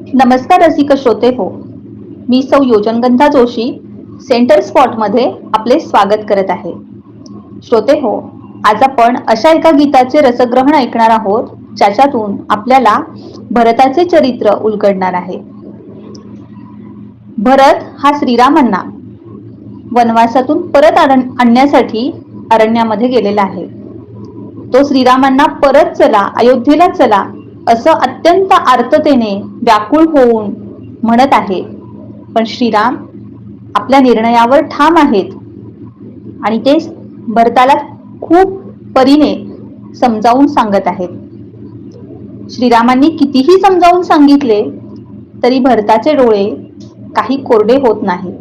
नमस्कार रसिक श्रोते हो. मी सौ योजनगंधा जोशी सेंटर स्पॉट मध्ये आपले स्वागत करत आहे. श्रोते हो, आज आपण अशा एका गीताचे रसग्रहण ऐकणार आहोत ज्याच्यातून आपल्याला भरताचे चरित्र उलगडणार आहे. भरत हा श्रीरामांना वनवासातून परत आणण्यासाठी अरण्यामध्ये गेलेला आहे. तो श्रीरामांना परत चला, अयोध्येला चला असं अत्यंत आर्ततेने व्याकुळ होऊन म्हणत आहे. पण श्रीराम आपल्या निर्णयावर ठाम आहेत आणि ते भरताला खूप परीने समजावून सांगत आहेत. श्रीरामांनी कितीही समजावून सांगितले तरी भरताचे डोळे काही कोरडे होत नाहीत.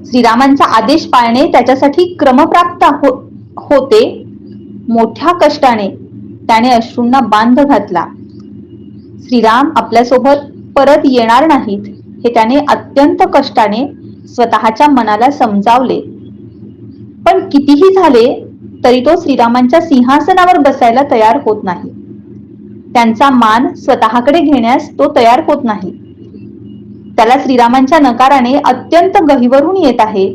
श्रीरामांचा आदेश पाळणे त्याच्यासाठी क्रमप्राप्त होते. मोठ्या कष्टाने त्याने अश्रूंना बांध घातला. श्रीराम आपल्यासोबत परत येणार नाहीत हे त्याने अत्यंत कष्टाने स्वतःच्या मनाला समजावले. पण कितीही झाले तरी तो श्रीरामांच्या सिंहासनावर बसायला तयार होत नाही. त्यांचा मान स्वतःकडे घेण्यास तो तयार होत नाही. त्याला श्रीरामांच्या नकाराने अत्यंत गहिवरून येत आहे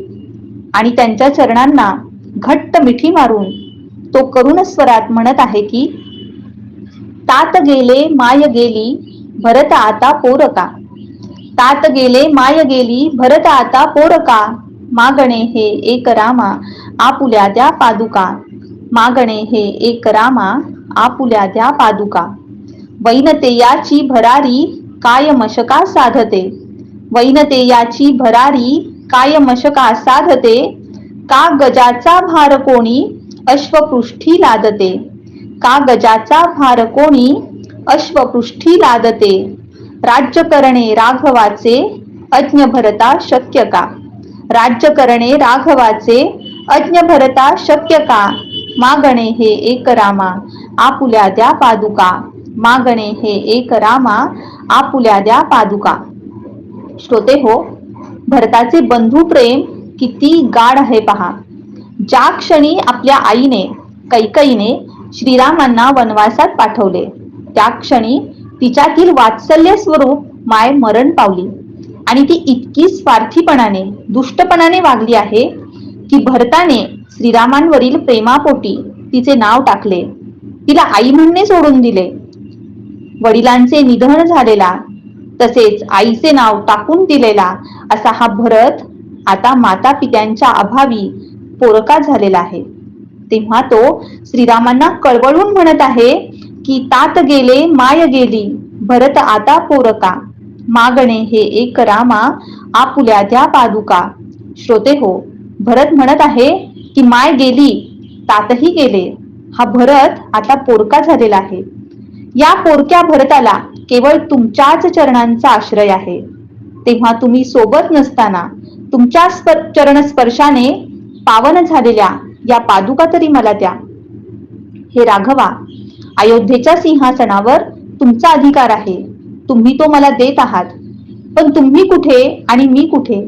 आणि त्यांच्या चरणांना घट्ट मिठी मारून तो करुण स्वरात म्हणत आहे की तात गेले माय गेली भरत आता पोरका. तात गेले माय गेली भरत आता पोरका. मागणे हे एक रामा आपुल्या द्या पादुका. मागणे हे एक रामा आपुल्या द्या पादुका. वैनतेयाची भरारी काय मशका साधते. वैनतेयाची भरारी काय मशका साधते. का गजाचा भार कोणी अश्वपृष्ठी लादते. का गजाचा भार कोणी अश्वपृष्ठी लादते. राज्य करणे राघवाचे अज्ञ भरता शक्य का. राज्य करणे राघवाचे अज्ञ भरता शक्य का. मागणे हे एक रामा आपुल्या द्या पादुका. मागणे हे एक रामा आपुल्या द्या पादुका. श्रोते हो, भरताचे बंधू प्रेम किती गाढ आहे पहा. ज्या क्षणी आपल्या आईने कैकईने श्रीरामांना वनवासात पाठवले त्या क्षणी तिच्यातील वात्सल्य स्वरूप माय मरण पावली आणि ती इतकी स्वार्थीपणाने दुष्टपणाने वागली आहे की भरताने श्रीरामांवरील प्रेमापोटी तिचे नाव टाकले. तिला आई म्हणणे सोडून दिले. वडिलांचे निधन झालेला तसेच आईचे नाव टाकून दिलेला असा हा भरत आता माता पित्यांच्या अभावी पोरका झालेला आहे. तेव्हा तो श्रीरामांना कळवळून म्हणत आहे की तात गेले माय गेली भरत आता पोरका. मागणे हे एक रामा आपुल्या द्या पादुका. श्रोते हो, भरत म्हणत आहे की माय गेली, तातही गेले. हा भरत आता पोरका झालेला आहे. या पोरक्या भरताला केवळ तुमच्याच चरणांचा आश्रय आहे. तेव्हा तुम्ही सोबत नसताना तुमच्या चरण स्पर्शाने पावन झालेल्या या पादुका तरी मला द्या. हे राघवा, अयोध्येच्या सिंहासनावर तुमचा अधिकार आहे. तुम्ही तो मला देत आहात. पण तुम्ही कुठे आणि मी कुठे.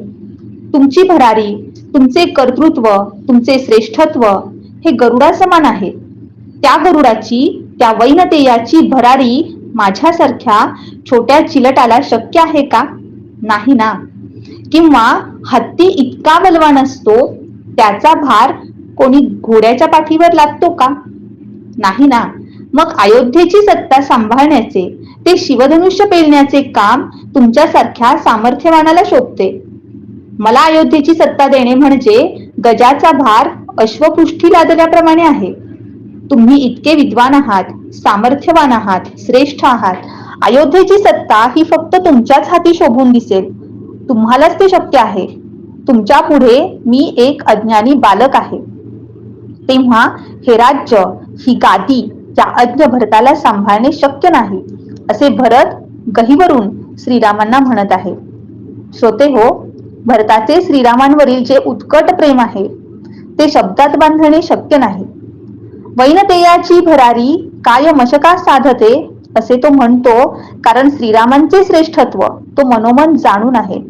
तुमची भरारी, तुमचे कर्तृत्व, तुमचे श्रेष्ठत्व हे गरुडा समान आहे. त्या गरुडाची, त्या वैनतेयाची भरारी माझ्यासारख्या छोट्या चिलटाला शक्य आहे का. नाही ना. किंवा हत्ती इतका बलवान असतो त्याचा भार कोणी घोड्याच्या पाठीवर लागतो का. नाही ना. मग अयोध्येची सत्ता सांभाळण्याचे, ते शिवधनुष्य पेलण्याचे काम तुमच्यासारख्या सामर्थ्यवानाला शोभते. मला अयोध्येची सत्ता देणे म्हणजे गजाचा भार अश्वपृष्ठी लादल्याप्रमाणे आहे. तुम्ही इतके विद्वान आहात, सामर्थ्यवान आहात, श्रेष्ठ आहात. अयोध्येची सत्ता ही फक्त तुमच्याच हाती शोभून दिसेल. तुम्हालाच ते शक्य आहे. तुमच्या पुढे मी एक अज्ञानी बालक आहे. तेव्हा हे राज्य, ही गादी त्या अज्ञ भरताला सांभाळणे शक्य नाही असे भरत गहिवरून श्रीरामांना म्हणत आहे. श्रोते हो, भरताचे श्रीरामांवरील जे उत्कट प्रेम आहे ते शब्दात बांधणे शक्य नाही. वैनतेयाची भरारी काय मशका साधते असे तो म्हणतो कारण श्रीरामांचे श्रेष्ठत्व तो मनोमन जाणून आहे.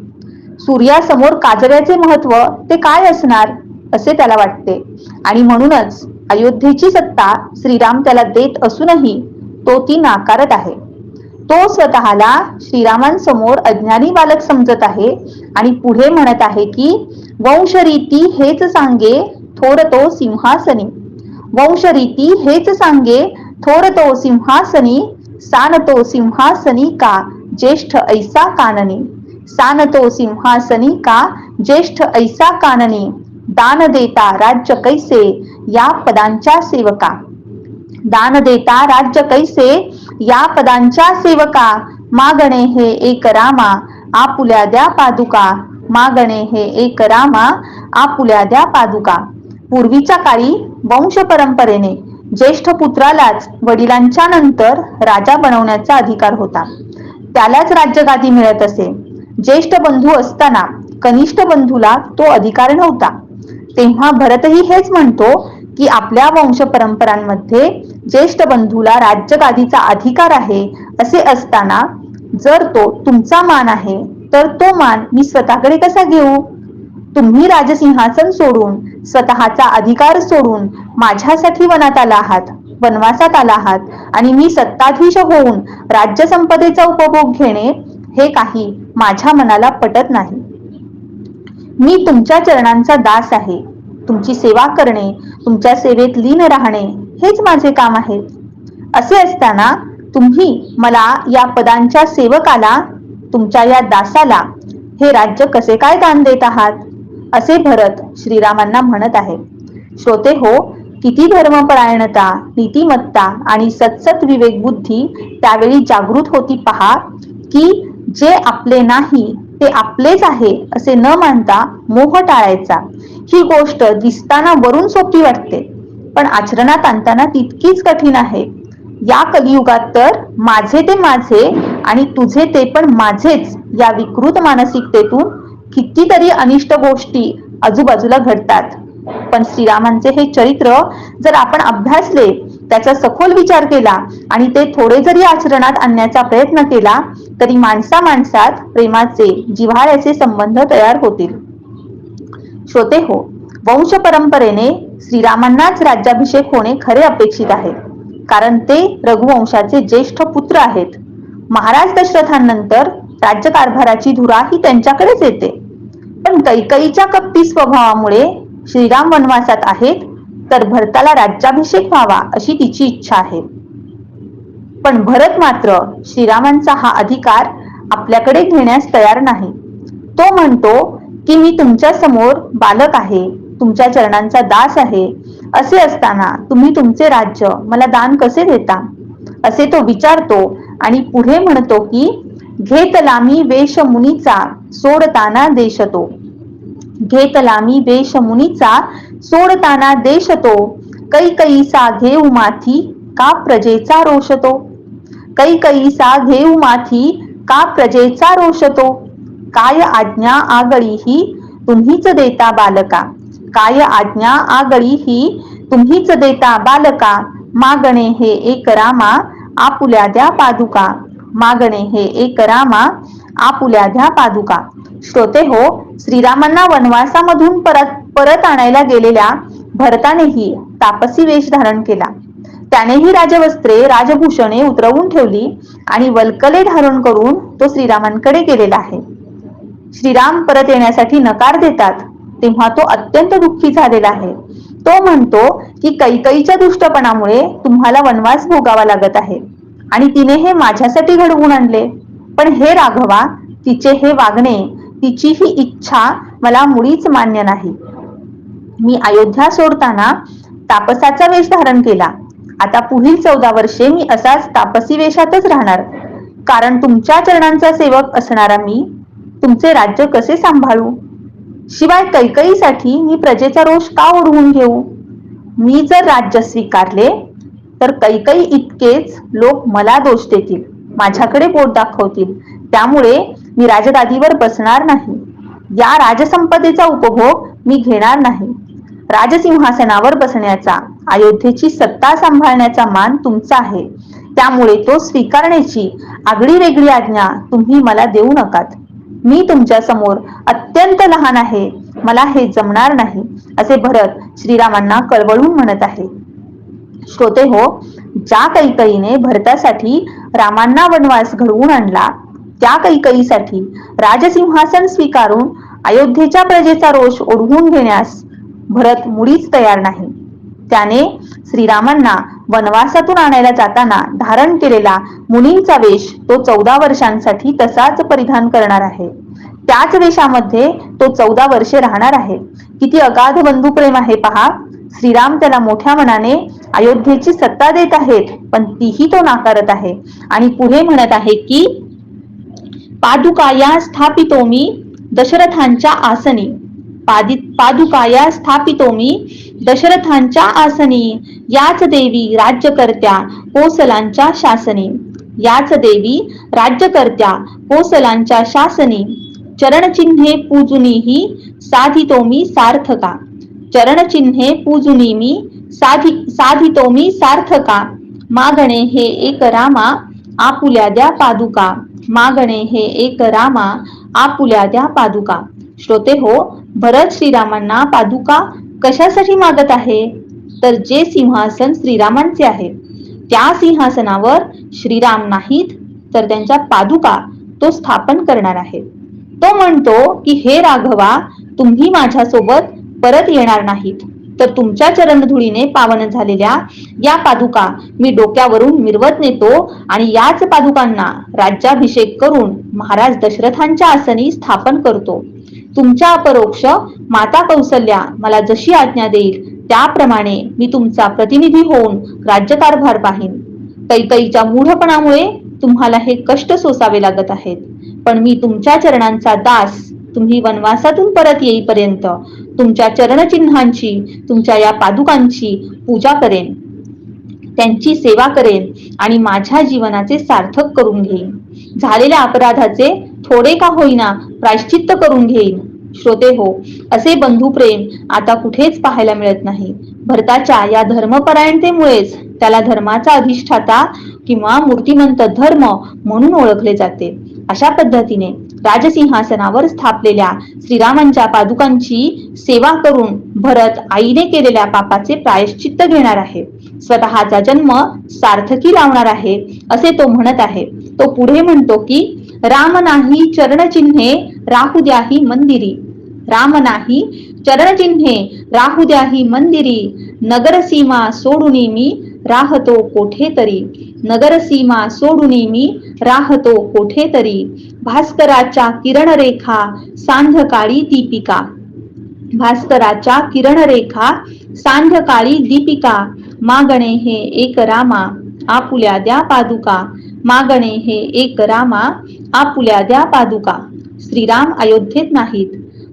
सूर्यासमोर काजव्याचे महत्व ते काय असणार असे त्याला वाटते आणि म्हणूनच अयोध्येची सत्ता श्रीराम त्याला देत असूनही तो ती नाकारत आहे. तो स्वतःला श्रीरामांसमोर अज्ञानी बालक समजत आहे आणि पुढे म्हणत आहे की वंशरीती हेच सांगे थोर तो सिंहासनी. वंशरीती हेच सांगे थोर तो सिंहासनी. सानतो सिंहासनी का ज्येष्ठ ऐसा काननी. सानतो सिंहासनी का ज्येष्ठ ऐसा काननी. दान देता राज्य कैसे या पदांच्या सेवका. दान देता राज्य कैसे या पदांच्या सेवका. मागणे हे एक रामा आपुल्या द्या पादुका. मागणे हे एक रामा आपुल्या द्या पादुका. पूर्वीच्या काळी वंश परंपरेने ज्येष्ठ पुत्रालाच वडिलांच्या नंतर राजा बनवण्याचा अधिकार होता. त्यालाच राज्यगादी मिळत असे. ज्येष्ठ बंधू असताना कनिष्ठ बंधूला तो अधिकार नव्हता. तेव्हा भरतही हेच म्हणतो की आपल्या वंश परंपरांमध्ये ज्येष्ठ बंधूला राज्यगादीचा अधिकार आहे. असे असताना जर तो तुमचा मान आहे तर तो मान मी स्वतःकडे कसा घेऊ. तुम्ही राजसिंहासन सोडून स्वतःचा अधिकार सोडून माझ्यासाठी वनात आला आहात, वनवासात आला आहात आणि मी सत्ताधीश होऊन राज्य संपदेचा उपभोग घेणे हे काही माझ्या मनाला पटत नाही. मी तुमच्या चरणांचा दास आहे. तुमची सेवा करणे, तुमच्या सेवेत लीन राहणे हेच माझे काम आहे. असे असताना तुम्ही मला या पदांच्या सेवकाला, तुमच्या या दासाला हे राज्य कसे काय दान देत आहात, असे भरत श्रीरामांना म्हणत आहे. श्रोते हो, किती धर्मपरायणता, नीतिमत्ता आणि सत्सत विवेक बुद्धी त्यावेळी जागृत होती पहा, की जे आपले नाही ते आपलेच आहे असे न मानता मोह टाळायचा. ही गोष्ट दिसताना वरून सोपी वाटते, पण आचरणात आणताना तितकीच कठीण आहे. या कलियुगात तर माझे ते माझे आणि तुझे ते पण माझेच या विकृत मानसिकतेतून कितीतरी अनिष्ट गोष्टी आजूबाजूला घडतात. पण श्रीरामांचे हे चरित्र जर आपण अभ्यासले, त्याचा सखोल विचार केला आणि ते थोडे जरी आचरणात आणण्याचा प्रयत्न केला तरी माणसा माणसात प्रेमाचे, जिव्हाळ्याचे संबंध तयार होतील. श्रोते हो, वंश परंपरेने श्रीरामांनाच राज्याभिषेक होणे खरे अपेक्षित आहे, कारण ते रघुवंशाचे ज्येष्ठ पुत्र आहेत. महाराज दशरथांनंतर राज्यकारभाराची धुरा ही त्यांच्याकडेच येते. पण कैकेयीच्या कपटी स्वभावामुळे श्रीराम वनवासात आहेत, तर भरताला राज्याभिषेक व्हावा अशी तिची इच्छा आहे. पण भरत मात्र श्रीरामांचा हा अधिकार आपल्याकडे घेण्यास तयार नाही. तो म्हणतो की मी तुमच्या समोर बालक आहे, तुमच्या चरणांचा दास आहे. असे असताना तुम्ही तुमचे राज्य मला दान कसे देता, असे तो विचारतो आणि पुढे म्हणतो की घेतला मी वेश मुनीचा सोडताना देश तो. घेतला मी वेश मुनीचा सोडताना देश तो. कैकेयीसा घेऊ माथी का प्रजेचा रोष तो. कैकेयीसा घेऊ माथी का प्रजेचा रोष तो. काय आज्ञा आगळी ही तुम्हीच देता बालका. काय आज्ञा आगळी ही तुम्हीच देता बालका. मागणे हे एक रामा आपुल्या द्या पादुका. मागणे हे एक रामा आपुल्या द्या पादुका. श्रोते हो, श्रीरामांना वनवासामधून परत आणायला गेलेल्या भरतानेही तापसी वेश धारण केला. त्यानेही राजवस्त्रे, राजभूषणे उतरवून ठेवली आणि वल्कले धारण करून तो श्रीरामांकडे गेलेला आहे. श्रीराम परत येण्यासाठी नकार देतात तेव्हा तो अत्यंत दुःखी झालेला आहे. तो म्हणतो की कैकेयीच्या दुष्टपणामुळे तुम्हाला वनवास भोगावा लागत आहे आणि तिने हे माझ्यासाठी घडवून आणले. पण हे राघवा, तिचे हे वागणे, तिची ही इच्छा मला मुळीच मान्य नाही. मी अयोध्या सोडताना तापसाचा वेश धारण केला. आता पुढील 14 वर्षे मी असाच तापसी वेशातच राहणार, कारण तुमच्या चरणांचा सेवक असणारा मी तुमचे राज्य कसे सांभाळू. शिवाय कैकेयीसाठी मी प्रजेचा रोष का ओढवून घेऊ. मी जर राज्य स्वीकारले तर कैकेयी इतकेच लोक मला दोष देतील, माझ्याकडे बोट दाखवतील. त्यामुळे मी राजगादीवर बसणार नाही. या राजसंपदेचा उपभोग मी घेणार नाही. राजसिंहासनावर बसण्याचा, अयोध्येची सत्ता सांभाळण्याचा मान तुमचा आहे. त्यामुळे तो स्वीकारण्याची आगळी वेगळी आज्ञा तुम्ही मला देऊ नकात. मी तुमच्या समोर अत्यंत लहान आहे, मला हे जमणार नाही, असे भरत श्रीरामांना कळवळून म्हणत आहे. श्रोते हो, ज्या कैकईने भरतासाठी रामांना वनवास घडवून आणला, त्या कैकईसाठी राजसिंहासन स्वीकारून अयोध्येच्या प्रजेचा रोष ओढवून घेण्यास भरत मुळीच तयार नाही. त्याने श्रीरामांना वनवासातून आणायला जाताना धारण केलेला मुनींचा वेश तो 14 वर्षांसाठी तसाच परिधान करणार आहे. त्याच वेशामध्ये तो 14 वर्षे राहणार आहे. किती अगाध बंधुप्रेम आहे पहा. श्रीराम त्याला मोठ्या मनाने अयोध्येची सत्ता देत आहेत, पण तीही तो नाकारत आहे आणि पुढे म्हणत आहे की पादुकाया स्थापितोमी दशरथांच्या आसनी, पादुकाया स्थापितोमी दशरथांच्या आसनी, याच देवी राज्यकर्त्या कोसलांच्या शासनी, याच देवी राज्यकर्त्या कोसलांच्या शासनी, चरणचिन्हे पूजुनीही साधितोमी सार्थका, चरणचिन्हे पूजुनी मी साधितोमी सार्थका, मागणे हे एक रामा आपुल्या द्या पादुका, मागणे हे एक रामा आपुल्या द्या पादुका. श्रोते हो, भरत श्रीरामांना पादुका कशासाठी मागत आहे? तर जे सिंहासन श्रीरामांचे आहे, त्या सिंहासनावर श्रीराम नाहीत तर त्यांच्या पादुका तो स्थापन करणार आहे. तो म्हणतो की हे राघवा, तुम्ही माझ्यासोबत परत येणार नाहीत तर तुमच्या चरणधुळीने पावन झालेल्या या पादुका मी डोक्यावरून मिरवत नेतो आणि याच पादुकांना राज्याभिषेक करून महाराज दशरथांच्या आसनी स्थापन करतो. तुमच्या अपरोक्ष माता कौसल्या मला जशी आज्ञा देईल त्याप्रमाणे मी तुमचा प्रतिनिधी होऊन राज्यकारभार पाहीन. कैकईच्या मूढपणामुळे तुम्हाला हे कष्ट सोसावे लागत आहेत, पण मी तुमच्या चरणांचा दास तुम्ही वनवासातून परत येईपर्यंत तुमच्या चरणचिन्हांची, तुमच्या या पादुकांची पूजा करेन, त्यांची सेवा करेन आणि माझ्या जीवनाचे सार्थक करून घेईन. झालेल्या अपराधाचे थोडे का होईना प्रायश्चित्त करून घेईन. श्रोते हो, असे बंधुप्रेम आता कुठेच पाहायला मिळत नाही. भरताच्या या धर्मपरायणतेमुळेच त्याला धर्माचा अधिष्ठाता किंवा मूर्तिमंत धर्म म्हणून ओळखले जाते. अशा पद्धतीने राजसिंहासनावर स्थापलेल्या श्रीरामांच्या पादुकांची सेवा करून भरत आईने केलेल्या पापाचे प्रायश्चित्त घेणार आहे, स्वतःचा जन्म सार्थकी लावणार आहे असे तो म्हणत आहे. तो पुढे म्हणतो की राम नाही चरणचिन्हे राहू द्याही मंदिरी, राम नाही चरणचिन्हे राहू द्याही मंदिरी, नगरसीमा सोडून मी राहतो कोठेतरी, नगरसीमा सोडून मी राहतो कोठेतरी, भास्कराच्या किरणरेखा सांध्यकाळी दीपिका, भास्कराच्या किरणरेखा सांध्यकाळी दीपिका, मागणे हे एक रामा आपुल्या द्या पादुका, मागणे हे एक रामा आपुल्या द्या पादुका. श्रीराम अयोध्येत नाहीत,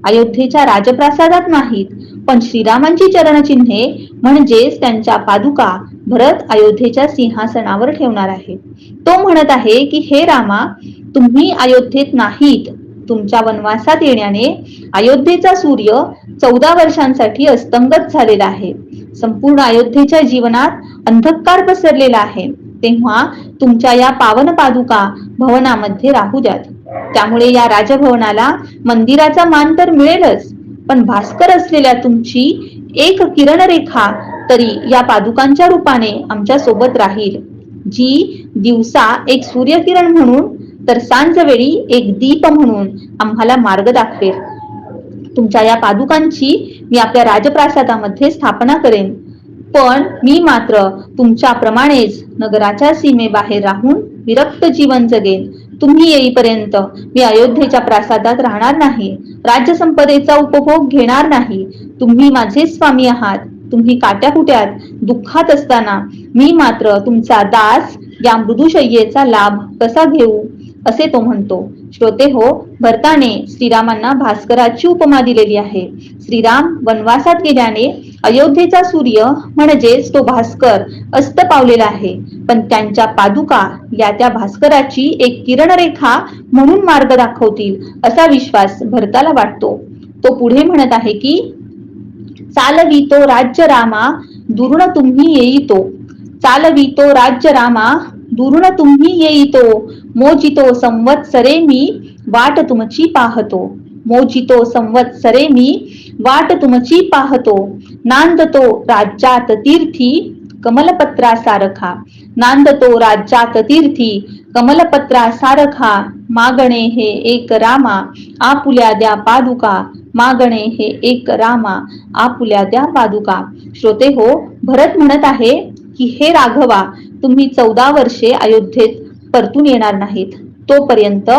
अयोध्येच्या राजप्रासादात नाहीत, पण श्रीरामांची चरणचिन्हे म्हणजेच त्यांच्या पादुका भरत अयोध्येच्या सिंहासनावर ठेवणार आहे. तो म्हणत आहे की हे रामा, तुम्ही अयोध्येत नाहीत. तुमच्या वनवासात येण्याने अयोध्येचा सूर्य 14 वर्षांसाठी अस्तंगत झालेला आहे. संपूर्ण अयोध्येच्या जीवनात अंधकार पसरलेला आहे. तेव्हा तुमच्या या पावन पादुका भवनामध्ये राहू द्यात. त्यामुळे या राजभवनाला मंदिराचा मान तर मिळेलच, पण भास्कर असलेल्या तुमची एक किरणरेखा तरी या पादुकांच्या रूपाने आमच्या सोबत राहील, जी दिवसा एक सूर्यकिरण म्हणून तर सांजवेळी एक दीप म्हणून आम्हाला मार्ग दाखवेल. तुमच्या या पादुकांची मी आपल्या राजप्रासादामध्ये स्थापना करेन, पण मी मात्र तुमच्याप्रमाणेच नगराच्या सीमेबाहेर राहून विरक्त जीवन जगेन. तुम्ही येईपर्यंत मी अयोध्येच्या प्रासादात राहणार नाही, राज्यसंपदेचा उपभोग घेणार नाही. तुम्ही माझे स्वामी आहात. तुम्ही काट्याकुट्यात दुःखात असताना मी मात्र तुमचा दास या मृदुशय्येचा लाभ कसा घेऊ, असे तो म्हणतो. श्रोते हो, भरताने श्रीरामांना भास्कराची उपमा दिलेली आहे. श्रीराम वनवासात गेल्याने अयोध्येचा सूर्य म्हणजेच तो भास्कर अस्त पावलेला आहे, पण त्यांच्या पादुका या त्या भास्कराची एक किरणरेखा म्हणून मार्ग दाखवतील असा विश्वास भरताला वाटतो. तो पुढे म्हणत आहे की चालवितो राज्य रामा दुरुण तुम्ही येईतो, चालवितो राज्य रामा दुरुण तुम्ही येईतो, मोजितो संवत्सरे मी वाट तुमची पाहतो, मोजितो संवत्सरे मी वाट तुमची पाहतो, नांदतो राज्यात तीर्थी कमलपत्रासारखा, नांदतो राज्यात तीर्थी कमलपत्रासारखा, मागणे हे एक रामा आपुल्या द्या पादुका, मागणे हे एक रामा आपुल्या द्या पादुका. श्रोते हो, भरत म्हणत आहे की हे राघवा, तुम्ही 14 वर्षे अयोध्येत परतून येणार नाहीत, तोपर्यंत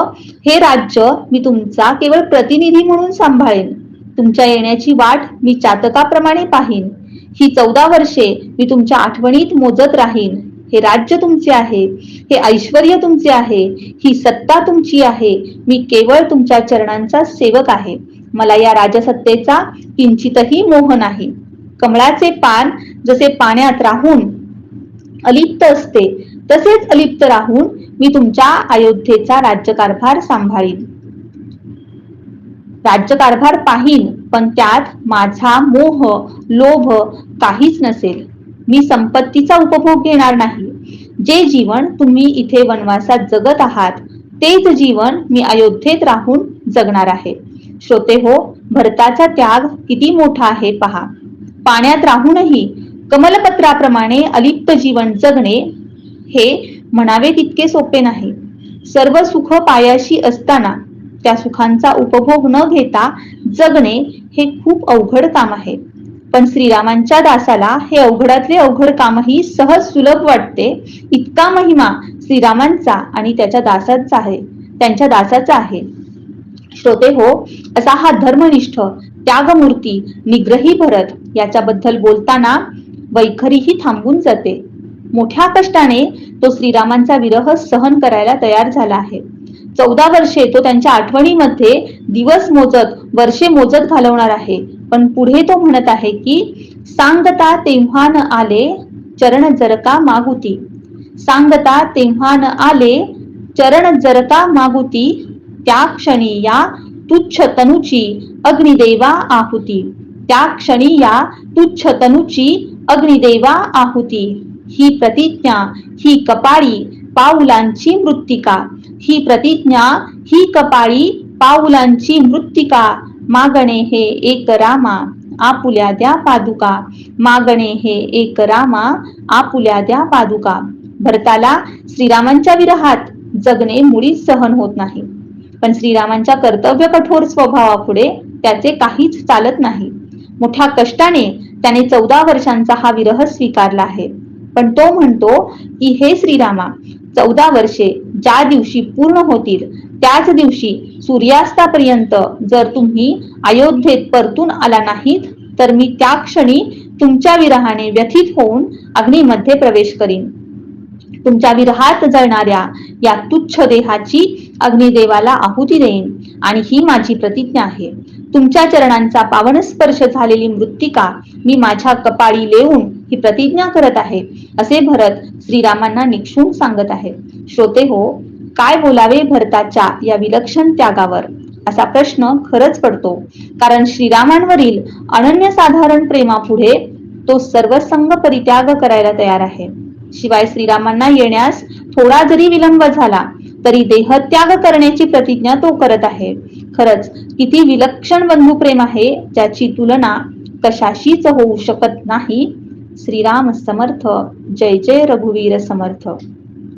हे राज्य मी तुमचा केवळ प्रतिनिधी म्हणून सांभाळेन. तुमच्या येण्याची वाट मी चातकाप्रमाणे पाहीन. ही 14 वर्षे मी तुमच्या आठवणीत मोजत राहीन. हे राज्य तुमचे आहे, हे ऐश्वर्य तुमचे आहे, ही सत्ता तुमची आहे. मी केवळ तुमच्या चरणांचा सेवक आहे. मला या राजसत्तेचा किंचितही मोह नाही. कमळाचे पान जसे पाण्यात राहून अलिप्त असते, तसेच अलिप्त राहून मी तुमच्या अयोध्येचा राज्यकारभार सांभाळीन, राज्यकारभार पाहीन, पण त्यात माझा मोह लोभ काहीच नसेल. मी संपत्तीचा उपभोग घेणार नाही. जे जीवन तुम्ही इथे वनवासात जगत आहात, तेच जीवन मी अयोध्येत राहून जगणार आहे. श्रोते हो, भरताचा त्याग किती मोठा आहे पहा. पाण्यात राहूनही कमलपत्राप्रमाणे अलिप्त जीवन जगणे हे म्हणावे तितके सोपे नाही. सर्व सुख पायाशी असताना त्या सुखांचा उपभोग न घेता जगणे हे खूप अवघड काम आहे. पण श्रीरामांच्या दासाला हे अवघडातले अवघड कामही सहज सुलभ वाटते. इतका महिमा श्रीरामांचा आणि त्याच्या दासांचा आहे, त्यांच्या दासाचा आहे. श्रोते हो, असा हा धर्मनिष्ठ त्यागमूर्ती निग्रही भरत याच्याबद्दल बोलताना वैखरीही थांबून जाते. मोठ्या कष्टाने तो श्रीरामांचा विरह सहन करायला तयार झाला आहे. 14 वर्षे तो त्यांच्या आठवणीमध्ये दिवस मोजत वर्षे मोजत घालवणार आहे. पण पुढे तो म्हणत आहे की सांगता तेव्हा न आले चरण जरका मागुती, सांगता तेव्हा न आले चरण जरका मागुती, त्या क्षणी या तुच्छ तनुची अग्निदेवा आहुती, त्या क्षणी या तुच्छ तनुची अग्निदेवा आहुती. ही प्रतिज्ञा ही कपाळी पाऊलांची मृत्तिका, ही प्रतिज्ञा ही कपाळी पाऊलांची मृत्तिका, मागणे हे एक रामा आपुल्या द्या पादुका, मागणे हे एक रामा आपुल्या द्या पादुका. भरताला श्रीरामांच्या विरहात जगणे मुळीच सहन होत नाही. पण श्रीरामांच्या कर्तव्य कठोर स्वभावापुढे त्याचे काहीच चालत नाही. मोठ्या कष्टाने त्याने 14 वर्षांचा हा विरह स्वीकारला आहे. पण तो म्हणतो की हे श्रीरामा, 14 वर्षे ज्या दिवशी पूर्ण होतील त्याच दिवशी सूर्यास्तापर्यंत जर तुम्ही अयोध्येत परतून आला नाहीत, तर मी त्या क्षणी तुमच्या विरहाने व्यथित होऊन अग्नीमध्ये प्रवेश करीन. तुमच्या विरहात जळणाऱ्या या तुच्छ देहाची अग्निदेवाला आहुती देईन. आणि ही माझी प्रतिज्ञा आहे. तुमच्या चरणांचा पावन स्पर्श झालेली मृत्तिका मी माझ्या कपाळी लेऊन ही प्रतिज्ञा करत आहे, असे भरत श्रीरामांना निक्षून सांगत आहे. श्रोते हो, काय बोलावे भरताच्या या विलक्षण त्यागावर, असा प्रश्न खरंच पडतो. कारण श्रीरामांवरील अनन्यसाधारण प्रेमापुढे तो सर्वसंग परित्याग करायला तयार आहे. शिवाय श्रीरामांना येण्यास थोडा जरी विलंब झाला तरी देहत्याग करण्याची प्रतिज्ञा तो करत आहे. खरंच किती विलक्षण बंधुप्रेम आहे, ज्याची तुलना कशाशीच होऊ शकत नाही. श्रीराम समर्थ. जय जय रघुवीर समर्थ.